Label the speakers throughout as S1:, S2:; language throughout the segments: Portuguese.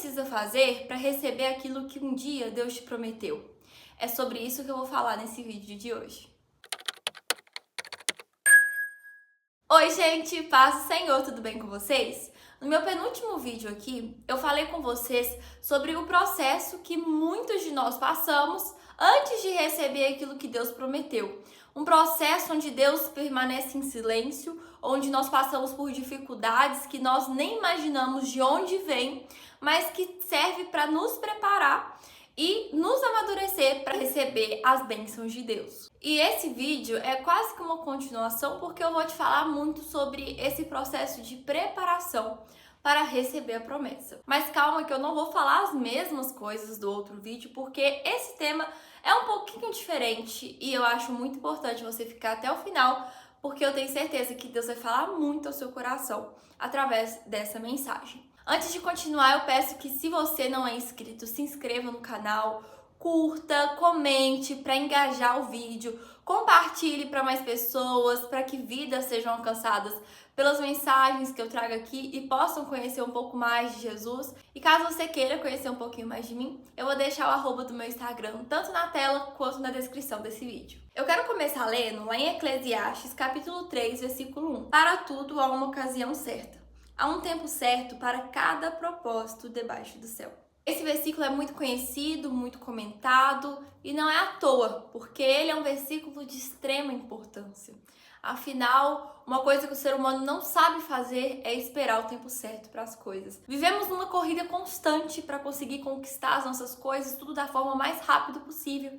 S1: precisa fazer para receber aquilo que um dia Deus te prometeu? É sobre isso que eu vou falar nesse vídeo de hoje. Oi, gente, paz do Senhor, tudo bem com vocês? No meu penúltimo vídeo aqui, eu falei com vocês sobre o processo que muitos de nós passamos antes de receber aquilo que Deus prometeu. Um processo onde Deus permanece em silêncio, onde nós passamos por dificuldades que nós nem imaginamos de onde vem, mas que serve para nos preparar e nos amadurecer para receber as bênçãos de Deus. E esse vídeo é quase que uma continuação, porque eu vou te falar muito sobre esse processo de preparação para receber a promessa. Mas calma que eu não vou falar as mesmas coisas do outro vídeo, porque esse tema é um pouquinho diferente e eu acho muito importante você ficar até o final, porque eu tenho certeza que Deus vai falar muito ao seu coração através dessa mensagem. Antes de continuar, eu peço que, se você não é inscrito, se inscreva no canal, curta, comente para engajar o vídeo, compartilhe para mais pessoas, para que vidas sejam alcançadas pelas mensagens que eu trago aqui e possam conhecer um pouco mais de Jesus. E caso você queira conhecer um pouquinho mais de mim, eu vou deixar o arroba do meu Instagram tanto na tela quanto na descrição desse vídeo. Eu quero começar lendo lá em Eclesiastes, capítulo 3, versículo 1. Para tudo há uma ocasião certa. Há um tempo certo para cada propósito debaixo do céu. Esse versículo é muito conhecido, muito comentado e não é à toa, porque ele é um versículo de extrema importância. Afinal, uma coisa que o ser humano não sabe fazer é esperar o tempo certo para as coisas. Vivemos numa corrida constante para conseguir conquistar as nossas coisas, tudo da forma mais rápida possível.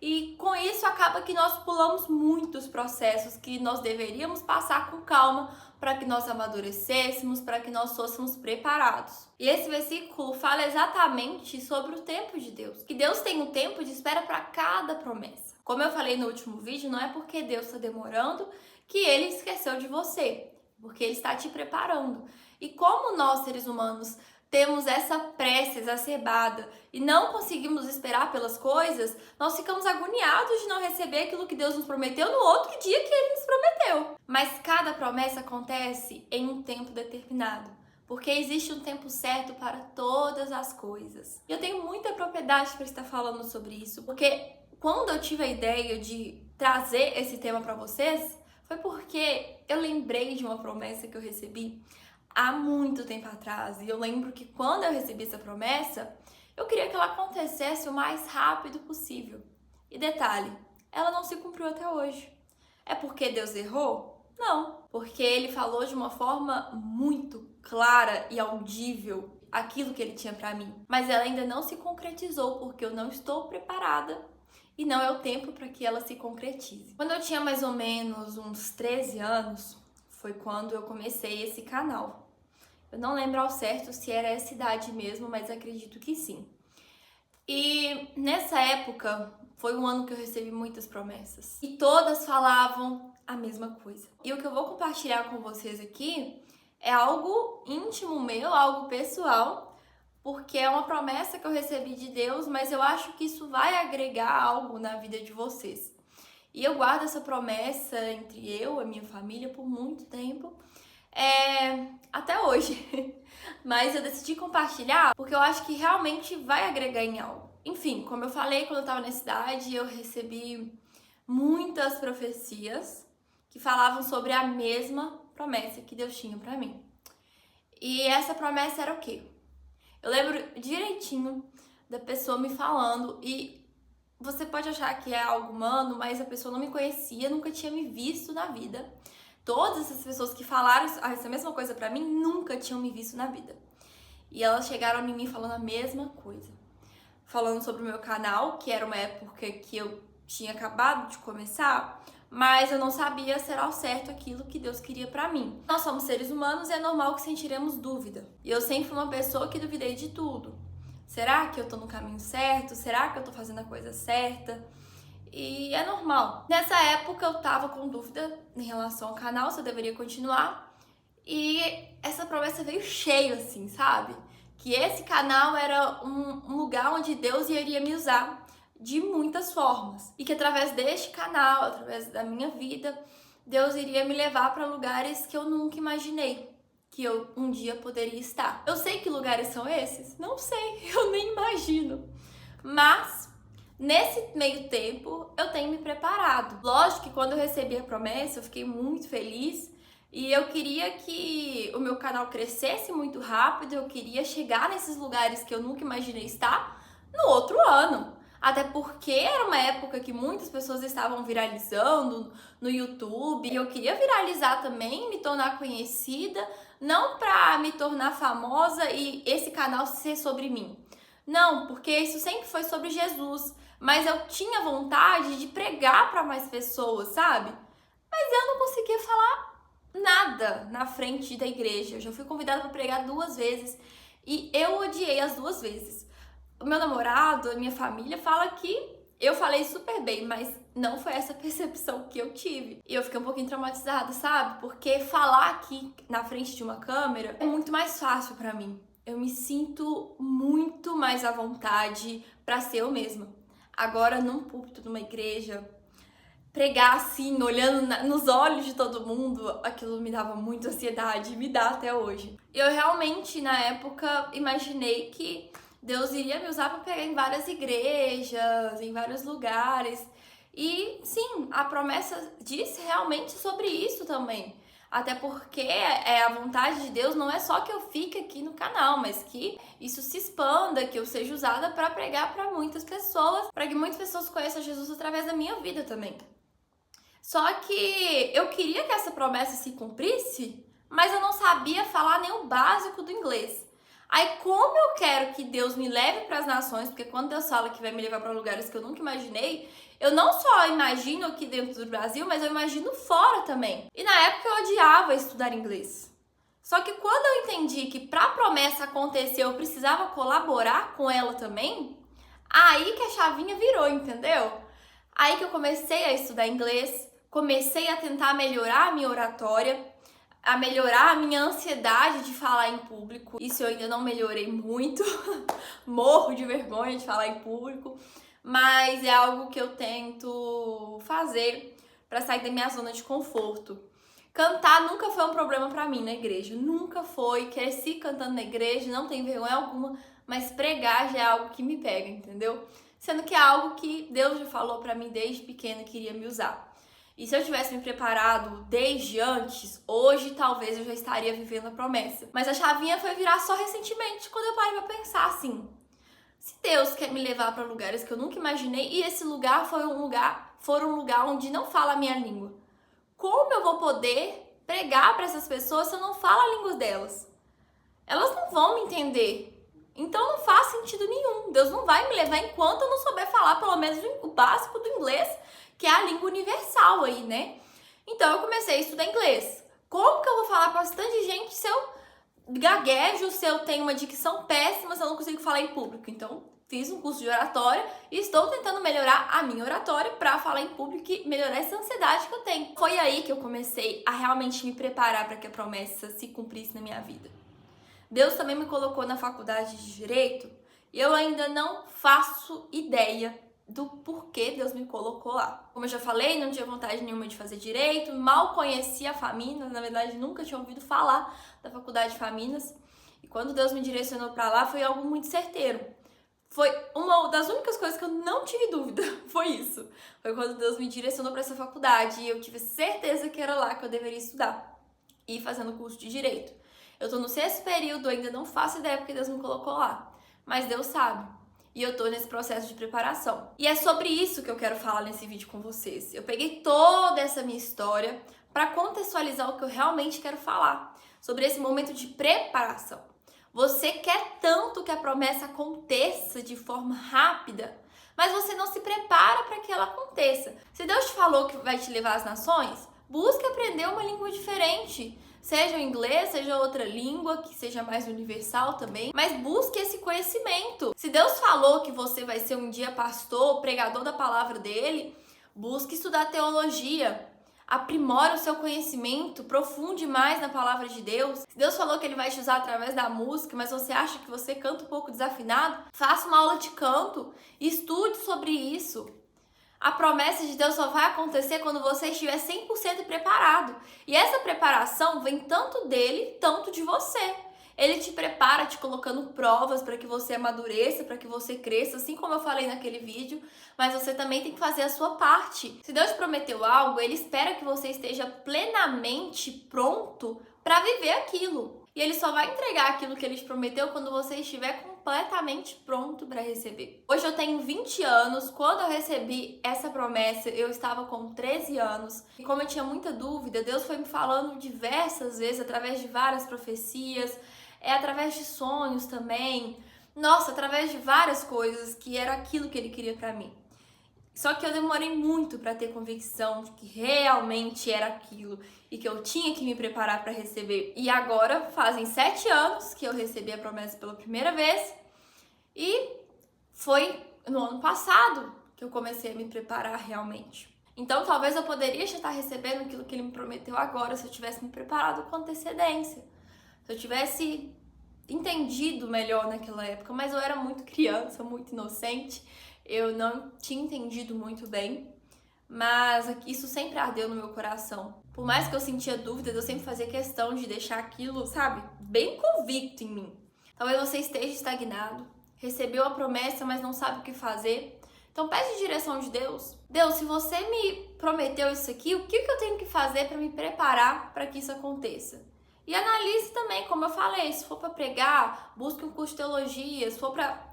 S1: E com isso acaba que nós pulamos muitos processos que nós deveríamos passar com calma para que nós amadurecêssemos, para que nós fôssemos preparados. E esse versículo fala exatamente sobre o tempo de Deus. Que Deus tem um tempo de espera para cada promessa. Como eu falei no último vídeo, não é porque Deus está demorando que Ele esqueceu de você, porque Ele está te preparando. E como nós, seres humanos, temos essa pressa exacerbada e não conseguimos esperar pelas coisas, nós ficamos agoniados de não receber aquilo que Deus nos prometeu no outro dia que Ele nos prometeu. Mas cada promessa acontece em um tempo determinado, porque existe um tempo certo para todas as coisas. E eu tenho muita propriedade para estar falando sobre isso, porque quando eu tive a ideia de trazer esse tema para vocês, foi porque eu lembrei de uma promessa que eu recebi há muito tempo atrás. E eu lembro que quando eu recebi essa promessa, eu queria que ela acontecesse o mais rápido possível. E detalhe, ela não se cumpriu até hoje. É porque Deus errou? Não, porque Ele falou de uma forma muito clara e audível aquilo que Ele tinha para mim. Mas ela ainda não se concretizou porque eu não estou preparada e não é o tempo para que ela se concretize. Quando eu tinha mais ou menos uns 13 anos, foi quando eu comecei esse canal. Eu não lembro ao certo se era essa idade mesmo, mas acredito que sim. E nessa época foi um ano que eu recebi muitas promessas. E todas falavam a mesma coisa. E o que eu vou compartilhar com vocês aqui é algo íntimo meu, algo pessoal, porque é uma promessa que eu recebi de Deus, mas eu acho que isso vai agregar algo na vida de vocês. E eu guardo essa promessa entre eu e a minha família por muito tempo, até hoje. Mas eu decidi compartilhar porque eu acho que realmente vai agregar em algo. Enfim, como eu falei, quando eu tava nessa idade, eu recebi muitas profecias que falavam sobre a mesma promessa que Deus tinha pra mim. E essa promessa era o quê? Eu lembro direitinho da pessoa me falando, e você pode achar que é algo humano, mas a pessoa não me conhecia, nunca tinha me visto na vida. Todas essas pessoas que falaram essa mesma coisa pra mim nunca tinham me visto na vida. E elas chegaram em mim falando a mesma coisa. Falando sobre o meu canal, que era uma época que eu tinha acabado de começar, mas eu não sabia ser ao certo aquilo que Deus queria pra mim. Nós somos seres humanos e é normal que sentiremos dúvida. E eu sempre fui uma pessoa que duvidei de tudo. Será que eu tô no caminho certo? Será que eu tô fazendo a coisa certa? E é normal. Nessa época eu tava com dúvida em relação ao canal, se eu deveria continuar. E essa promessa veio cheio, assim, sabe? Que esse canal era um lugar onde Deus iria me usar de muitas formas. E que através deste canal, através da minha vida, Deus iria me levar para lugares que eu nunca imaginei. que eu um dia poderia estar. Eu sei que lugares são esses? Não sei, eu nem imagino. Mas nesse meio tempo eu tenho me preparado. Lógico que quando eu recebi a promessa eu fiquei muito feliz e eu queria que o meu canal crescesse muito rápido, eu queria chegar nesses lugares que eu nunca imaginei estar no outro ano. Até porque era uma época que muitas pessoas estavam viralizando no YouTube e eu queria viralizar também, me tornar conhecida, não pra me tornar famosa e esse canal ser sobre mim. Não, porque isso sempre foi sobre Jesus, mas eu tinha vontade de pregar para mais pessoas, sabe? Mas eu não conseguia falar nada na frente da igreja. Eu já fui convidada para pregar 2 vezes e eu odiei as 2 vezes. O meu namorado, a minha família fala que eu falei super bem, mas não foi essa percepção que eu tive. E eu fiquei um pouquinho traumatizada, sabe? Porque falar aqui na frente de uma câmera é muito mais fácil pra mim. Eu me sinto muito mais à vontade pra ser eu mesma. Agora, num púlpito de uma igreja, pregar assim, olhando nos olhos de todo mundo, aquilo me dava muita ansiedade, me dá até hoje. Eu realmente, na época, imaginei que Deus iria me usar para pregar em várias igrejas, em vários lugares. E sim, a promessa diz realmente sobre isso também. Até porque a vontade de Deus não é só que eu fique aqui no canal, mas que isso se expanda, que eu seja usada para pregar para muitas pessoas, para que muitas pessoas conheçam Jesus através da minha vida também. Só que eu queria que essa promessa se cumprisse, mas eu não sabia falar nem o básico do inglês. Aí, como eu quero que Deus me leve para as nações, porque quando Deus fala que vai me levar para lugares que eu nunca imaginei, eu não só imagino aqui dentro do Brasil, mas eu imagino fora também. E na época eu odiava estudar inglês. Só que quando eu entendi que para a promessa acontecer eu precisava colaborar com ela também, aí que a chavinha virou, entendeu? Aí que eu comecei a estudar inglês, comecei a tentar melhorar a minha oratória, a melhorar a minha ansiedade de falar em público. Isso eu ainda não melhorei muito, morro de vergonha de falar em público, mas é algo que eu tento fazer para sair da minha zona de conforto. Cantar nunca foi um problema para mim na igreja, nunca foi. Cresci cantando na igreja, não tenho vergonha alguma, mas pregar já é algo que me pega, entendeu? Sendo que é algo que Deus já falou para mim desde pequena que iria me usar. E se eu tivesse me preparado desde antes, hoje talvez eu já estaria vivendo a promessa. Mas a chavinha foi virar só recentemente, quando eu parei pra pensar assim: se Deus quer me levar para lugares que eu nunca imaginei e esse lugar for um lugar onde não fala a minha língua, como eu vou poder pregar para essas pessoas se eu não falo a língua delas? Elas não vão me entender. Então não faz sentido nenhum. Deus não vai me levar enquanto eu não souber falar pelo menos o básico do inglês, que é a língua universal aí, né? Então eu comecei a estudar inglês. Como que eu vou falar para bastante gente se eu gaguejo, se eu tenho uma dicção péssima, se eu não consigo falar em público? Então fiz um curso de oratória e estou tentando melhorar a minha oratória para falar em público e melhorar essa ansiedade que eu tenho. Foi aí que eu comecei a realmente me preparar para que a promessa se cumprisse na minha vida. Deus também me colocou na faculdade de Direito e eu ainda não faço ideia do porquê Deus me colocou lá. Como eu já falei, não tinha vontade nenhuma de fazer Direito, mal conhecia a Faminas, na verdade nunca tinha ouvido falar da faculdade de Faminas. E quando Deus me direcionou para lá foi algo muito certeiro. Foi uma das únicas coisas que eu não tive dúvida, foi isso. Foi quando Deus me direcionou para essa faculdade e eu tive certeza que era lá que eu deveria estudar e fazendo curso de Direito. Eu tô no 6º período, ainda não faço ideia porque Deus me colocou lá. Mas Deus sabe. E eu tô nesse processo de preparação. E é sobre isso que eu quero falar nesse vídeo com vocês. Eu peguei toda essa minha história para contextualizar o que eu realmente quero falar. Sobre esse momento de preparação. Você quer tanto que a promessa aconteça de forma rápida, mas você não se prepara para que ela aconteça. Se Deus te falou que vai te levar às nações, busque aprender uma língua diferente. Seja o inglês, seja outra língua, que seja mais universal também, mas busque esse conhecimento. Se Deus falou que você vai ser um dia pastor, pregador da palavra dele, busque estudar teologia, aprimore o seu conhecimento, profunde mais na palavra de Deus. Se Deus falou que ele vai te usar através da música, mas você acha que você canta um pouco desafinado, faça uma aula de canto, estude sobre isso. A promessa de Deus só vai acontecer quando você estiver 100% preparado. E essa preparação vem tanto dele, tanto de você. Ele te prepara te colocando provas para que você amadureça, para que você cresça, assim como eu falei naquele vídeo, mas você também tem que fazer a sua parte. Se Deus prometeu algo, ele espera que você esteja plenamente pronto para viver aquilo. E ele só vai entregar aquilo que ele te prometeu quando você estiver completamente pronto para receber. Hoje eu tenho 20 anos. Quando eu recebi essa promessa, eu estava com 13 anos. E como eu tinha muita dúvida, Deus foi me falando diversas vezes, através de várias profecias, através de sonhos também. Nossa, através de várias coisas que era aquilo que ele queria para mim. Só que eu demorei muito para ter convicção de que realmente era aquilo e que eu tinha que me preparar para receber. E agora fazem 7 anos que eu recebi a promessa pela primeira vez e foi no ano passado que eu comecei a me preparar realmente. Então talvez eu poderia já estar recebendo aquilo que ele me prometeu agora se eu tivesse me preparado com antecedência. Se eu tivesse entendido melhor naquela época, mas eu era muito criança, muito inocente. Eu não tinha entendido muito bem, mas isso sempre ardeu no meu coração. Por mais que eu sentia dúvidas, eu sempre fazia questão de deixar aquilo, sabe, bem convicto em mim. Talvez você esteja estagnado, recebeu a promessa, mas não sabe o que fazer. Então pede direção de Deus. Deus, se você me prometeu isso aqui, o que eu tenho que fazer para me preparar para que isso aconteça? E analise também, como eu falei, se for para pregar, busque um curso de teologia, se for para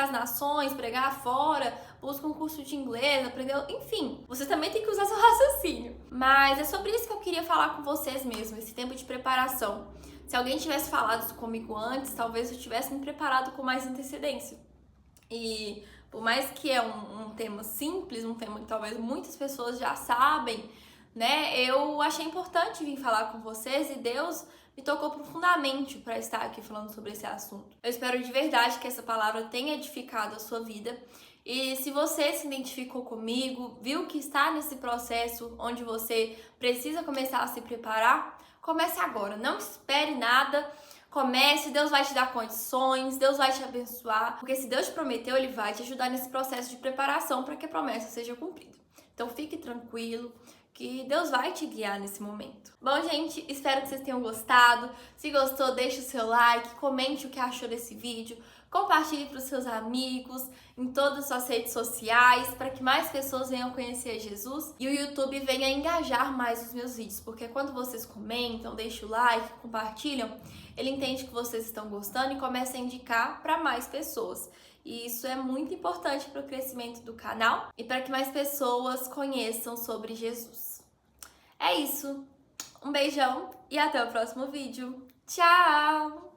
S1: as nações, pregar fora, busca um curso de inglês, aprender, enfim, você também tem que usar seu raciocínio. Mas é sobre isso que eu queria falar com vocês mesmo, esse tempo de preparação. Se alguém tivesse falado isso comigo antes, talvez eu tivesse me preparado com mais antecedência. E por mais que é um tema simples, um tema que talvez muitas pessoas já sabem, né, eu achei importante vir falar com vocês e Deus me tocou profundamente para estar aqui falando sobre esse assunto. Eu espero de verdade que essa palavra tenha edificado a sua vida. E se você se identificou comigo, viu que está nesse processo onde você precisa começar a se preparar, comece agora. Não espere nada. Comece, Deus vai te dar condições, Deus vai te abençoar. Porque se Deus te prometeu, Ele vai te ajudar nesse processo de preparação para que a promessa seja cumprida. Então fique tranquilo, que Deus vai te guiar nesse momento. Bom, gente, espero que vocês tenham gostado. Se gostou, deixe o seu like, comente o que achou desse vídeo, compartilhe para os seus amigos, em todas as suas redes sociais, para que mais pessoas venham conhecer Jesus e o YouTube venha engajar mais os meus vídeos, porque quando vocês comentam, deixam o like, compartilham, ele entende que vocês estão gostando e começa a indicar para mais pessoas. E isso é muito importante para o crescimento do canal e para que mais pessoas conheçam sobre Jesus. É isso. Um beijão e até o próximo vídeo. Tchau!